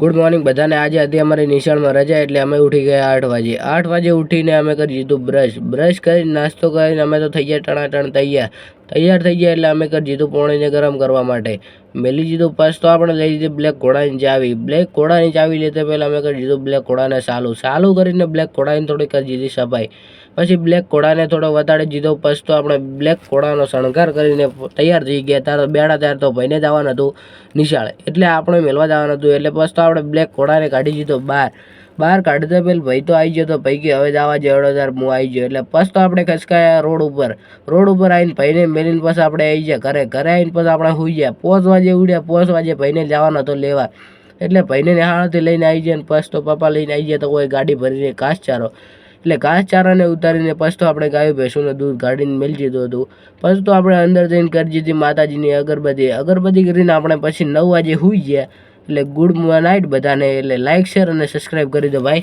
Good morning બધાને। આજે હતી અમારી નિશાળમાં રજા એટલે અમે ઉઠી ગયા 8 વાગે ઉઠીને અમે કરી દીધું બ્રશ કરીને નાસ્તો કરીને અમે તો થઈ ગયા ટણાટણ તૈયાર થઈ ગયા એટલે અમે કરી દીધું પાણીને ગરમ કરવા માટે મેલી દીધું। પછી તો આપણે લઈ લીધી બ્લેક ઘોડાની ચાવી લેતા પહેલાં અમે કરી દીધું બ્લેક ઘોડાને ચાલુ કરીને બ્લેક ઘોડાની થોડી કરી દીધી સફાઈ। પછી બ્લેક ઘોડાને થોડો વતાડી દીધો। પછી તો આપણે બ્લેક ઘોડાનો શણગાર કરીને તૈયાર થઈ ગયા। ત્યાર તો ભાઈને જવાનું હતું નિશાળે એટલે આપણે મેળવા જવાનું હતું એટલે પછી તો આપણે બ્લેક ઘોડાને કાઢી દીધો બહાર કાઢતા પહેલાં ભાઈ તો આવી ગયો તો ભાઈ કે હવે જવા જેવડો તાર હું આવી ગયો એટલે પછી તો આપણે ખસકાયા રોડ ઉપર આવીને ભાઈને મેલીને પછી આપણે આવી ગયા ઘરે આવીને પછી આપણે સુઈ ગયા। 5 વાગે ઉડ્યા 5 વાગે ભાઈને જવાનો હતો લેવા એટલે ભાઈને નિહાળથી લઈને આવી ગયા। પછી તો પપ્પા લઈને આવી ગયા તો કોઈ ગાડી ભરીને ઘાસચારાને ઉતારીને પછી તો આપણે ગાયો ભેંસોને દૂધ કાઢીને મેળી દીધું હતું। પછી તો આપણે અંદર જઈને કરી દીધી માતાજીની અગરબત્તી કરીને આપણે પછી 9 વાગે સુઈ ગયા। એટલે ગુડ નાઇટ બધાને। એટલે લાઇક શેર અને સબસ્ક્રાઈબ કરી દો ભાઈ।